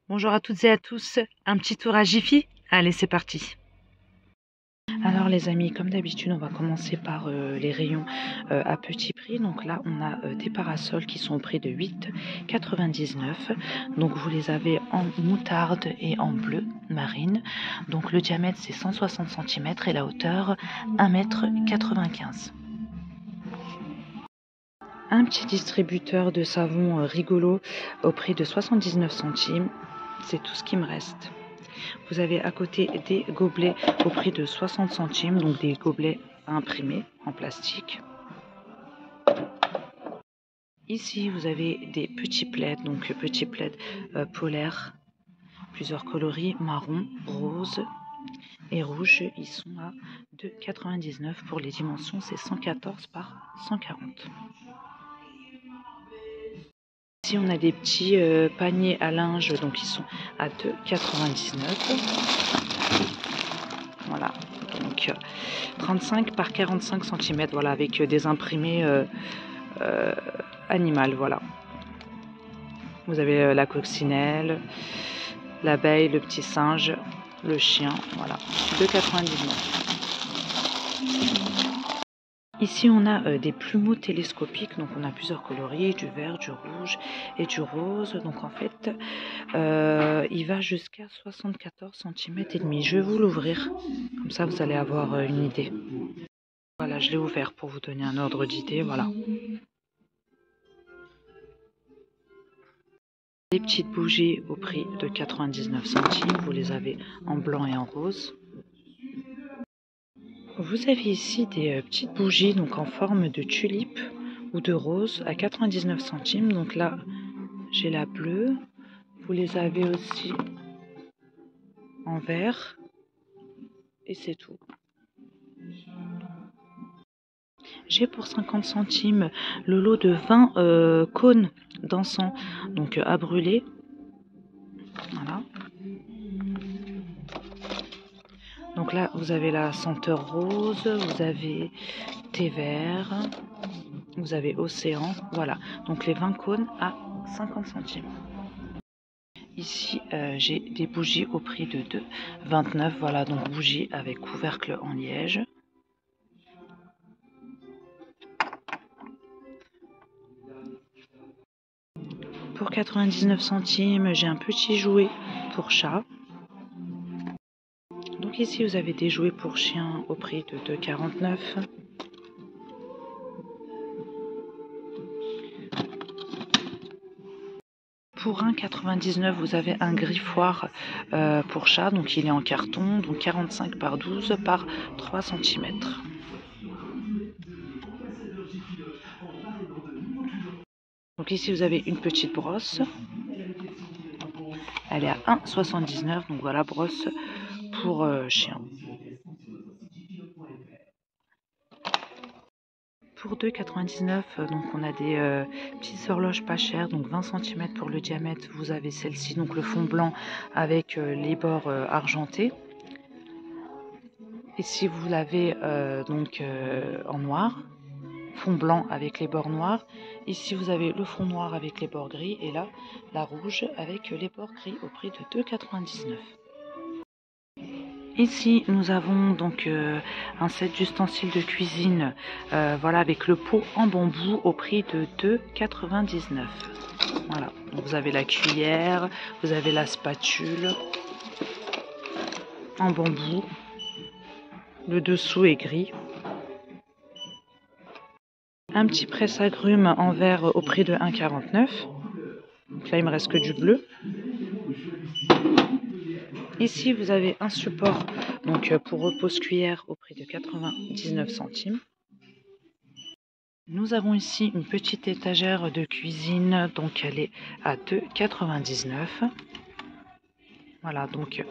Bonjour à toutes et à tous, un petit tour à Jiffy? Allez, c'est parti. Alors les amis, comme d'habitude, on va commencer par les rayons à petit prix. Donc là, on a des parasols qui sont au prix de 8,99 €. Donc vous les avez en moutarde et en bleu marine. Donc le diamètre, c'est 160 cm et la hauteur, 1,95 m. Un petit distributeur de savon rigolo au prix de 79 centimes. C'est tout ce qui me reste. Vous avez à côté des gobelets au prix de 60 centimes, donc des gobelets imprimés en plastique. Ici, vous avez des petits plaids, donc petits plaids polaires, plusieurs coloris, marron, rose et rouge. Ils sont à 2,99 € pour les dimensions, c'est 114 par 140. Ici, on a des petits paniers à linge, donc ils sont à 2,99 €. Voilà, donc 35 par 45 cm, voilà, avec des imprimés animales, voilà. Vous avez la coccinelle, l'abeille, le petit singe, le chien, voilà, 2,99 €. Ici, on a des plumeaux télescopiques, donc on a plusieurs coloris, du vert, du rouge et du rose. Donc en fait, il va jusqu'à 74 cm et demi. Je vais vous l'ouvrir, comme ça vous allez avoir une idée. Voilà, je l'ai ouvert pour vous donner un ordre d'idée, voilà. Des petites bougies au prix de 99 centimes, vous les avez en blanc et en rose. Vous avez ici des petites bougies donc en forme de tulipe ou de rose à 99 centimes. Donc là, j'ai la bleue. Vous les avez aussi en vert. Et c'est tout. J'ai pour 50 centimes le lot de 20 cônes d'encens donc à brûler. Voilà. Donc là, vous avez la senteur rose, vous avez thé vert, vous avez océan, voilà. Donc les 20 cônes à 50 centimes. Ici, j'ai des bougies au prix de 2,29 €, voilà, donc bougies avec couvercle en liège. Pour 99 centimes, j'ai un petit jouet pour chat. Donc ici, vous avez des jouets pour chien au prix de 2,49 €. Pour 1,99 €, vous avez un griffoir pour chat, donc il est en carton, donc 45 par 12 par 3 cm. Donc ici, vous avez une petite brosse. Elle est à 1,79 €, donc voilà, brosse pour chien. Pour 2,99 €, donc on a des petites horloges pas chères, donc 20 cm pour le diamètre. Vous avez celle-ci, donc le fond blanc avec les bords argentés. Ici, vous l'avez donc en noir, fond blanc avec les bords noirs. Ici, vous avez le fond noir avec les bords gris et là, la rouge avec les bords gris au prix de 2,99 €. Ici, nous avons donc un set d'ustensiles de cuisine, voilà, avec le pot en bambou au prix de 2,99 €. Voilà, donc vous avez la cuillère, vous avez la spatule en bambou. Le dessous est gris. Un petit presse-agrumes en verre au prix de 1,49 €. Donc là, il me reste que du bleu. Ici, vous avez un support donc pour repose-cuillère au prix de 99 centimes. Nous avons ici une petite étagère de cuisine, donc elle est à 2,99 €. Voilà, donc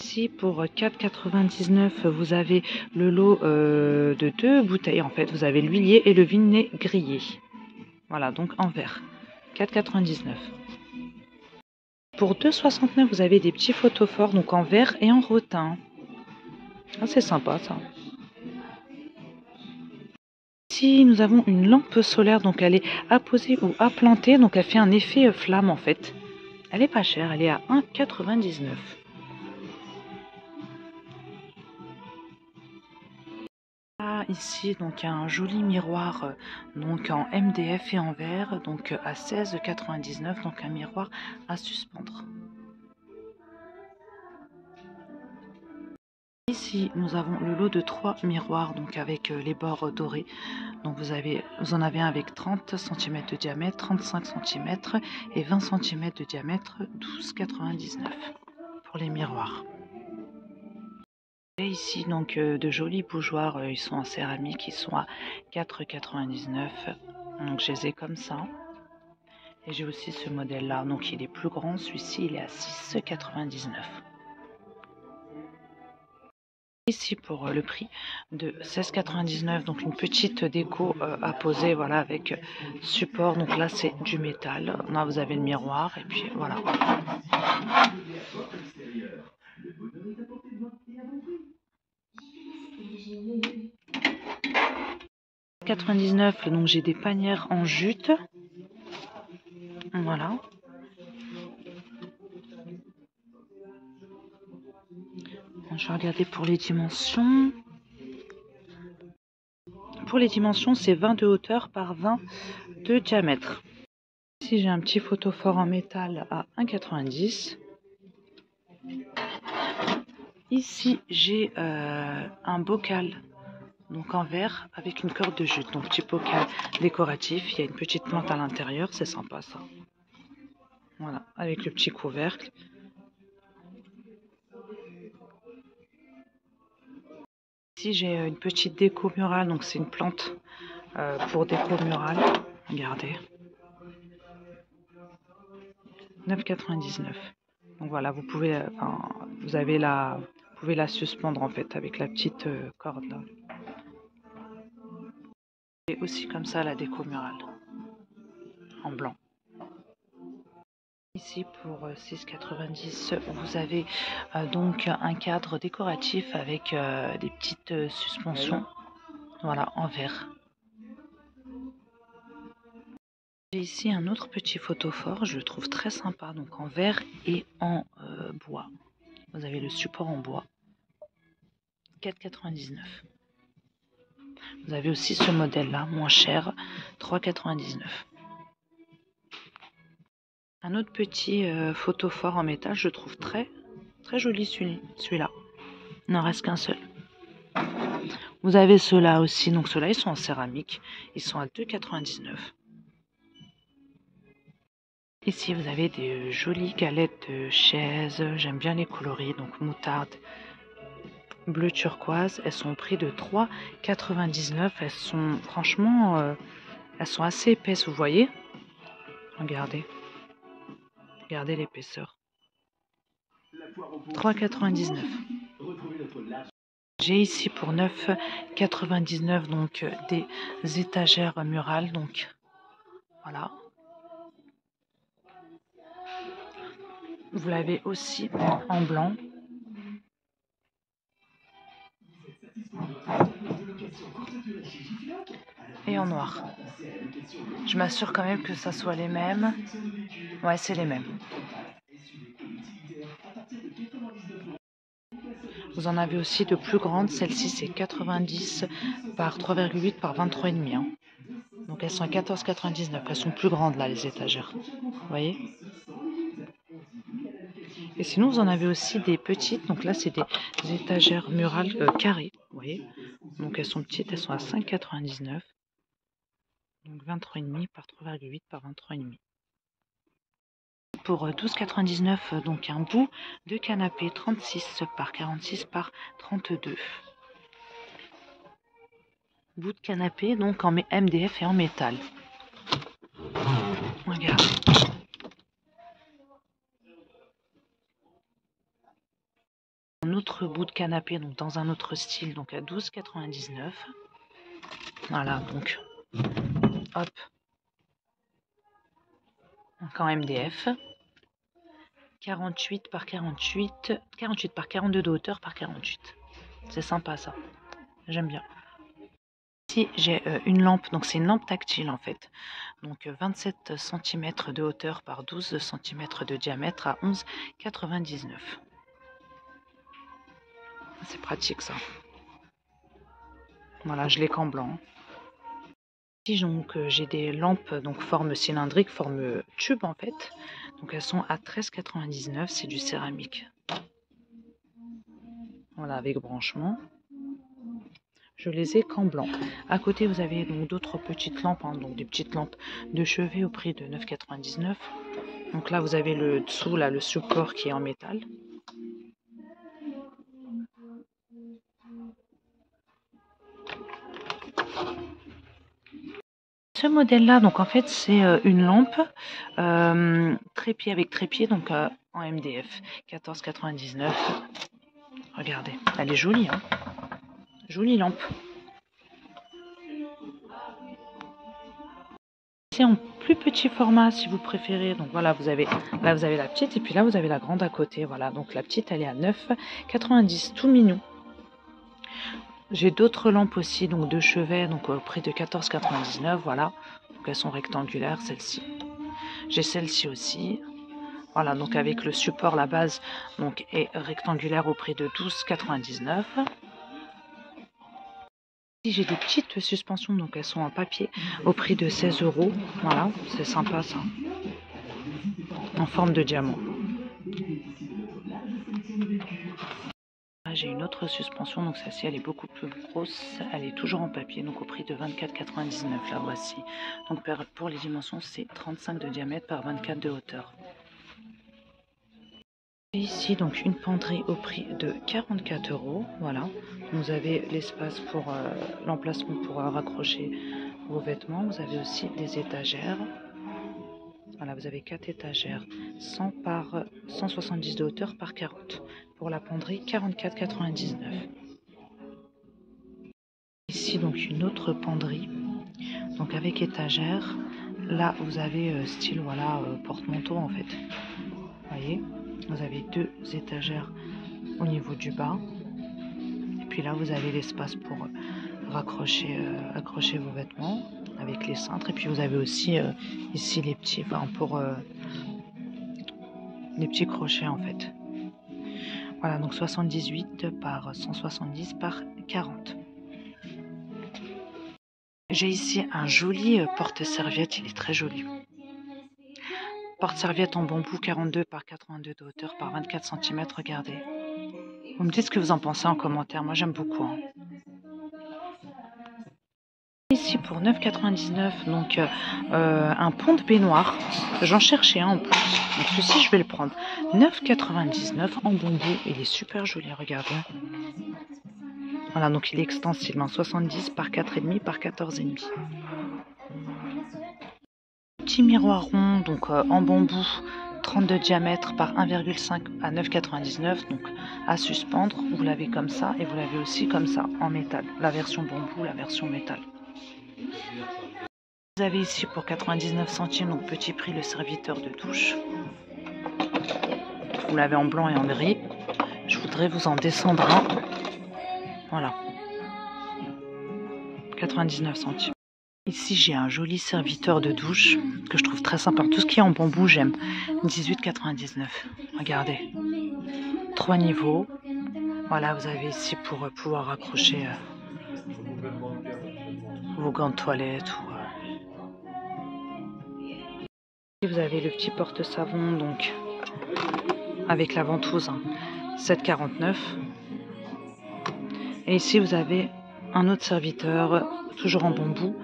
ici pour 4,99 €, vous avez le lot de 2 bouteilles. En fait, vous avez l'huilier et le vinaigrier. Voilà, donc en verre, 4,99 €. Pour 2,69 €, vous avez des petits photophores, donc en verre et en rotin. Ah, c'est sympa ça. Ici, Ici, nous avons une lampe solaire, donc elle est à poser ou à planter, donc elle fait un effet flamme en fait. Elle est pas chère, elle est à 1,99 €. Ah, ici, donc il y a un joli miroir donc en MDF et en verre, donc à 16,99 €, donc un miroir à suspendre. Ici, nous avons le lot de 3 miroirs, donc avec les bords dorés. Donc vous en avez un avec 30 cm de diamètre, 35 cm et 20 cm de diamètre, 12,99 € pour les miroirs. Et ici, donc de jolis bougeoirs, ils sont en céramique, ils sont à 4,99 €. Donc je les ai comme ça. Et j'ai aussi ce modèle-là, donc il est plus grand, celui-ci il est à 6,99 €. Ici pour le prix de 16,99 €, donc une petite déco à poser, voilà, avec support. Donc là c'est du métal, là vous avez le miroir et puis voilà. 99, donc j'ai des panières en jute, voilà. Je vais regarder pour les dimensions. Pour les dimensions, c'est 20 de hauteur par 20 de diamètre. Ici, j'ai un petit photophore en métal à 1,90 €. Ici, j'ai un bocal donc en verre avec une corde de jute. Donc, petit bocal décoratif. Il y a une petite plante à l'intérieur. C'est sympa, ça. Voilà, avec le petit couvercle. Ici, j'ai une petite déco murale. Donc, c'est une plante pour déco murale. Regardez. 9,99 €. Donc voilà, vous pouvez, vous pouvez la suspendre en fait avec la petite corde là. Et aussi comme ça la déco murale en blanc. Ici pour 6,90 €, vous avez donc un cadre décoratif avec des petites suspensions, voilà, en verre. J'ai ici un autre petit photophore, je le trouve très sympa, donc en verre et en bois. Vous avez le support en bois, 4,99 €. Vous avez aussi ce modèle-là, moins cher, 3,99 €. Un autre petit photophore en métal, je trouve très joli celui-là. Il n'en reste qu'un seul. Vous avez ceux-là aussi, donc ceux-là ils sont en céramique, ils sont à 2,99 €. Ici vous avez des jolies galettes de chaises, j'aime bien les coloris, donc moutarde, bleu turquoise, elles sont au prix de 3,99 €. Elles sont franchement, elles sont assez épaisses, vous voyez. Regardez l'épaisseur. 3,99 €. J'ai ici pour 9,99 € donc des étagères murales, donc voilà. Vous l'avez aussi en blanc. Et en noir. Je m'assure quand même que ça soit les mêmes. Ouais, c'est les mêmes. Vous en avez aussi de plus grandes. Celle-ci, c'est 90 par 3,8 par 23,5 hein. Donc elles sont à 14,99 €. Elles sont plus grandes là, les étagères. Vous voyez? Et sinon, vous en avez aussi des petites. Donc là, c'est des étagères murales carrées. Vous voyez? Donc elles sont petites, elles sont à 5,99 €. Donc 23,5 par 3,8 par 23,5. Pour 12,99 €, donc un bout de canapé 36 par 46 par 32. Bout de canapé donc en MDF et en métal. Regarde. Un autre bout de canapé donc dans un autre style, donc à 12,99 €. Voilà, donc hop. Donc en MDF. 48 par 48, 48 par 42 de hauteur par 48. C'est sympa ça. J'aime bien. Ici, j'ai une lampe, donc c'est une lampe tactile en fait. Donc 27 cm de hauteur par 12 cm de diamètre à 11,99 €. C'est pratique ça. Voilà, je l'ai qu'en blanc. Ici, donc j'ai des lampes donc forme cylindrique, forme tube en fait. Donc elles sont à 13,99 €, c'est du céramique. Voilà, avec branchement. Je les ai qu'en blanc. À côté, vous avez donc d'autres petites lampes, hein, donc des petites lampes de chevet au prix de 9,99 €. Donc là, vous avez le dessous, là, le support qui est en métal. Ce modèle-là, donc en fait, c'est une lampe trépied avec trépied, donc en MDF, 14,99 €. Regardez, elle est jolie, hein. Jolie lampe. C'est en plus petit format si vous préférez. Donc voilà, vous avez là vous avez la petite et puis là vous avez la grande à côté. Voilà, donc la petite elle est à 9,90 €, tout mignon. J'ai d'autres lampes aussi, donc de chevet, donc au prix de 14,99 €. Voilà, donc elles sont rectangulaires, celles-ci. J'ai celle-ci aussi. Voilà, donc avec le support, la base donc est rectangulaire au prix de 12,99 €. J'ai des petites suspensions, donc elles sont en papier au prix de 16 €. Voilà, c'est sympa ça. En forme de diamant. J'ai une autre suspension, donc celle-ci elle est beaucoup plus grosse, elle est toujours en papier, donc au prix de 24,99 €. La voici. Donc pour les dimensions, c'est 35 de diamètre par 24 de hauteur. Et ici donc une penderie au prix de 44 €. Voilà, vous avez l'espace pour l'emplacement pour raccrocher vos vêtements. Vous avez aussi des étagères. Voilà, vous avez 4 étagères, 100 par 170 de hauteur par 40. Pour la penderie, 44,99 €. Ici donc une autre penderie, donc avec étagère. Là vous avez style voilà porte-manteau en fait. Vous voyez, vous avez deux étagères au niveau du bas. Et puis là vous avez l'espace pour accrocher vos vêtements avec les cintres. Et puis vous avez aussi ici les petits, enfin pour les petits crochets en fait. Voilà, donc 78 par 170 par 40. J'ai ici un joli porte-serviette, il est très joli. Porte-serviette en bambou 42 par 82 de hauteur par 24 cm, regardez. Vous me dites ce que vous en pensez en commentaire, moi j'aime beaucoup. Hein. Ici pour 9,99 €, donc un pont de baignoire, j'en cherchais un en plus, donc ceci je vais le prendre. 9,99 € en bambou, il est super joli, regardez. Voilà, donc il est extensible, hein, 70 par 4,5 par 14,5. Petit miroir rond, donc en bambou, 32 de diamètre par 1,5 à 9,99 €, donc à suspendre. Vous l'avez comme ça et vous l'avez aussi comme ça en métal. La version bambou, la version métal. Vous avez ici pour 99 centimes, donc petit prix, le serviteur de douche. Vous l'avez en blanc et en gris. Je voudrais vous en descendre un. Voilà. 99 centimes. Ici, j'ai un joli serviteur de douche que je trouve très sympa. Tout ce qui est en bambou, j'aime. 18,99 €. Regardez. 3 niveaux. Voilà, vous avez ici pour pouvoir accrocher vos gants de toilette. Vous avez le petit porte-savon, donc avec la ventouse, hein, 7,49 €. Et ici, vous avez un autre serviteur, toujours en bambou.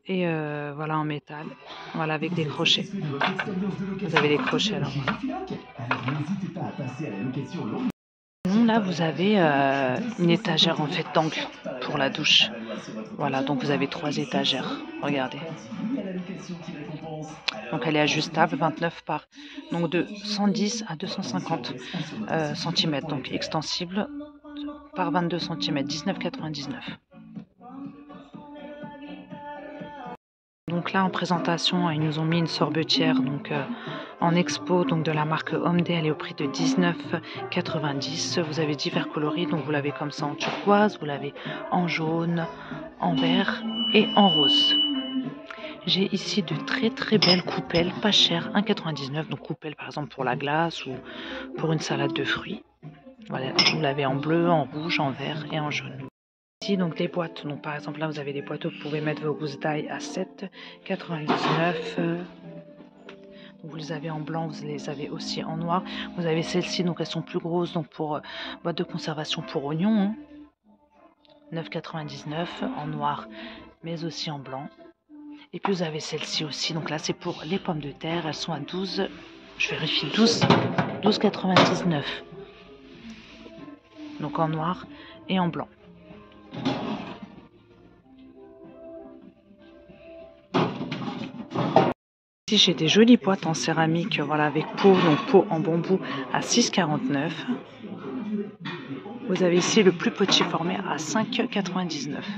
Et voilà, en métal, voilà, avec des crochets. Vous avez les crochets là. Là, vous avez une étagère en fait d'angle pour la douche. Voilà, donc vous avez 3 étagères. Regardez. Donc elle est ajustable, 29 par, donc de 110 à 250 cm, donc extensible par 22 cm, 19,99 €. Donc là en présentation, ils nous ont mis une sorbetière donc en expo donc de la marque Homedé, elle est au prix de 19,90 €. Vous avez divers coloris, donc vous l'avez comme ça en turquoise, vous l'avez en jaune, en vert et en rose. J'ai ici de très belles coupelles, pas chères, 1,99 €. Donc coupelles par exemple pour la glace ou pour une salade de fruits. Voilà, vous l'avez en bleu, en rouge, en vert et en jaune. Ici donc des boîtes, donc par exemple là vous avez des boîtes où vous pouvez mettre vos gousses d'ail à 7,99 €. Vous les avez en blanc, vous les avez aussi en noir. Vous avez celles-ci, donc elles sont plus grosses, donc pour boîte de conservation pour oignons, hein. 9,99 € en noir, mais aussi en blanc. Et puis vous avez celle-ci aussi, donc là c'est pour les pommes de terre, elles sont à 12, je vérifie, 12,99 €. Donc en noir et en blanc. Ici j'ai des jolies boîtes en céramique, voilà, avec pot, donc pot en bambou à 6,49 €. Vous avez ici le plus petit format à 5,99 €.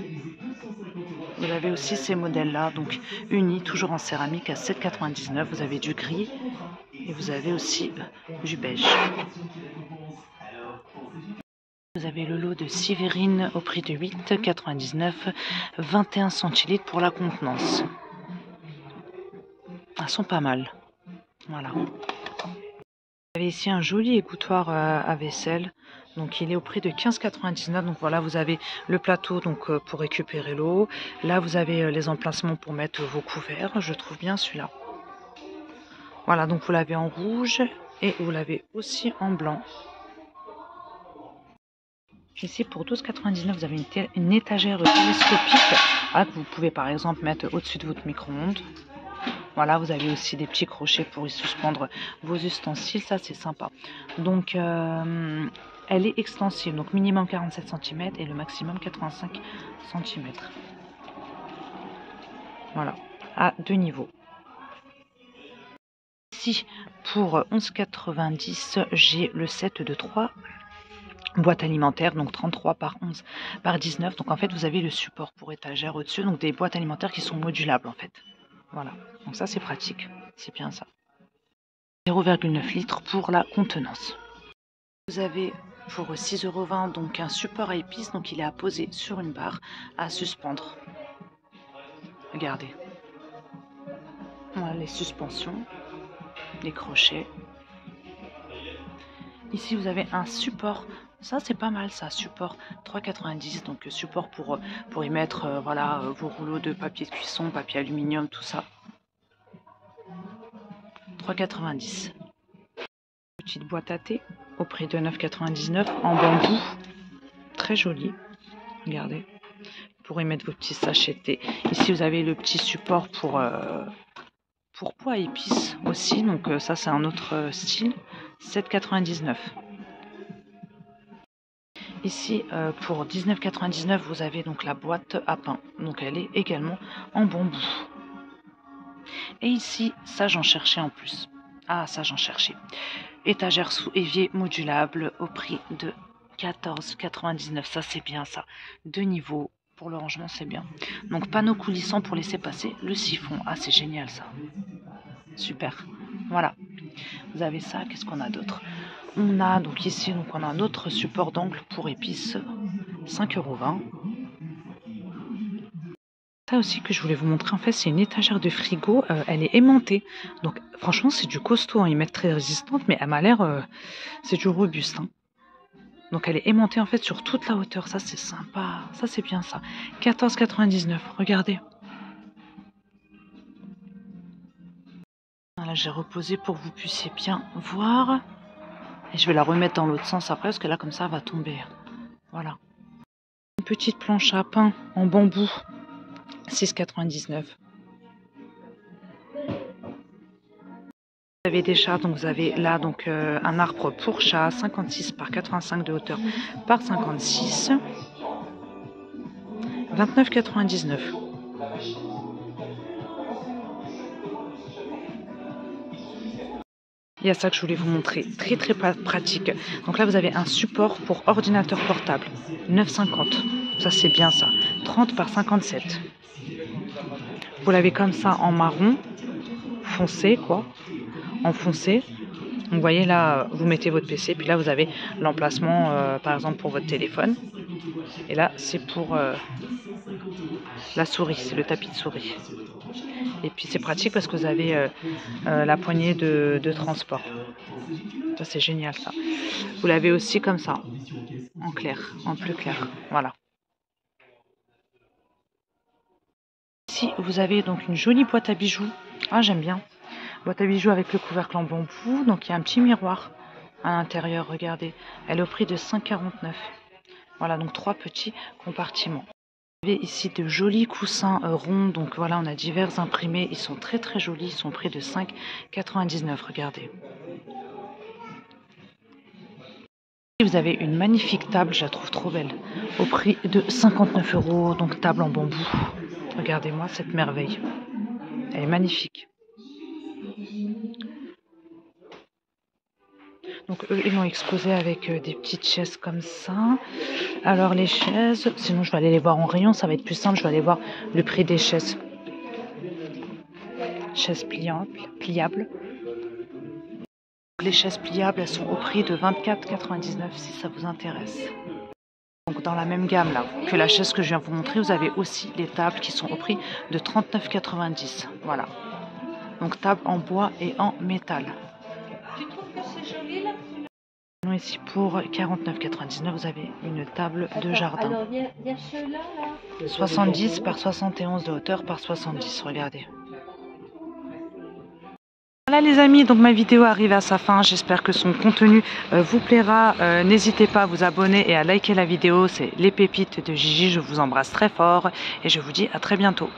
Vous avez aussi ces modèles-là, donc unis, toujours en céramique à 7,99 €. Vous avez du gris et vous avez aussi du beige. Vous avez le lot de 6 verrines au prix de 8,99 €, 21 centilitres pour la contenance. Elles sont pas mal. Voilà. Vous avez ici un joli égouttoir à vaisselle. Donc il est au prix de 15,99 €. Donc voilà, vous avez le plateau donc pour récupérer l'eau. Là vous avez les emplacements pour mettre vos couverts. Je trouve bien celui-là. Voilà, donc vous l'avez en rouge et vous l'avez aussi en blanc. Ici pour 12,99 €, vous avez une étagère télescopique que vous pouvez par exemple mettre au-dessus de votre micro-ondes. Voilà, vous avez aussi des petits crochets pour y suspendre vos ustensiles, ça c'est sympa. Donc elle est extensible, donc minimum 47 cm et le maximum 85 cm. Voilà, à 2 niveaux. Ici pour 11,90 €, j'ai le set de 3 boîtes alimentaires, donc 33 par 11 par 19. Donc en fait vous avez le support pour étagère au-dessus, donc des boîtes alimentaires qui sont modulables en fait. Voilà, donc ça c'est pratique, c'est bien ça. 0,9 litres pour la contenance. Vous avez pour 6,20 € donc un support à épices, donc il est à poser sur une barre à suspendre. Regardez. Voilà les suspensions, les crochets. Ici vous avez un support, ça c'est pas mal ça, support 3,90 €, donc support pour y mettre voilà vos rouleaux de papier de cuisson, papier aluminium, tout ça. 3,90 €. Petite boîte à thé au prix de 9,99 € en bambou, très joli. Regardez, vous pourrez mettre vos petits sachets de thé. Ici vous avez le petit support pour pois à épices aussi, donc ça c'est un autre style, 7,99 €. Ici pour 19,99 € vous avez donc la boîte à pain, donc elle est également en bambou. Et ici, ça j'en cherchais en plus. Ah, ça j'en cherchais. Étagère sous évier modulable au prix de 14,99 €. Ça c'est bien ça. 2 niveaux pour le rangement, c'est bien. Donc panneau coulissant pour laisser passer le siphon. Ah, c'est génial ça. Super. Voilà. Vous avez ça. Qu'est-ce qu'on a d'autre? On a donc ici on a un autre support d'angle pour épices. 5,20 €. Ça aussi que je voulais vous montrer, en fait c'est une étagère de frigo, elle est aimantée, donc franchement c'est du costaud, hein. Ils mettent très résistante, mais elle m'a l'air, c'est du robuste, hein. Donc elle est aimantée en fait sur toute la hauteur, ça c'est sympa, ça c'est bien ça. 14,99 €, regardez. Voilà, j'ai reposé pour que vous puissiez bien voir, et je vais la remettre dans l'autre sens après, parce que là comme ça elle va tomber. Voilà. Une petite planche à pain en bambou. 6,99 €. Vous avez des chats, donc vous avez là donc un arbre pour chat, 56 par 85 de hauteur par 56, 29,99 €. Il y a ça que je voulais vous montrer, très pratique. Donc là vous avez un support pour ordinateur portable, 9,50 €. Ça c'est bien ça, 30 par 57. vous l'avez comme ça en marron, foncé quoi, en foncé. Vous voyez là, vous mettez votre PC, puis là vous avez l'emplacement par exemple pour votre téléphone. Et là c'est pour la souris, c'est le tapis de souris. Et puis c'est pratique parce que vous avez la poignée de transport. Ça c'est génial ça. Vous l'avez aussi comme ça, en clair, en plus clair. Voilà. Ici vous avez donc une jolie boîte à bijoux. Ah j'aime bien. Boîte à bijoux avec le couvercle en bambou. Donc il y a un petit miroir à l'intérieur, regardez. Elle est au prix de 5,49 €. Voilà, donc 3 petits compartiments. Vous avez ici de jolis coussins ronds. Donc voilà, on a divers imprimés. Ils sont très très jolis. Ils sont au prix de 5,99 €. Regardez. Vous avez une magnifique table, je la trouve trop belle. Au prix de 59 €. Donc table en bambou. Regardez-moi cette merveille. Elle est magnifique. Donc eux, ils l'ont exposé avec des petites chaises comme ça. Alors les chaises, sinon je vais aller les voir en rayon, ça va être plus simple, je vais aller voir le prix des chaises. Chaises pliables. Les chaises pliables, elles sont au prix de 24,99 € si ça vous intéresse. Donc dans la même gamme là que la chaise que je viens de vous montrer, vous avez aussi les tables qui sont au prix de 39,90 €. Voilà. Donc table en bois et en métal. Ici pour 49,99 €, vous avez une table de jardin. Alors, y a 70 par 71 de hauteur par 70, regardez. Voilà les amis, donc ma vidéo arrive à sa fin. J'espère que son contenu vous plaira. N'hésitez pas à vous abonner et à liker la vidéo. C'est les pépites de Gigi. Je vous embrasse très fort et je vous dis à très bientôt.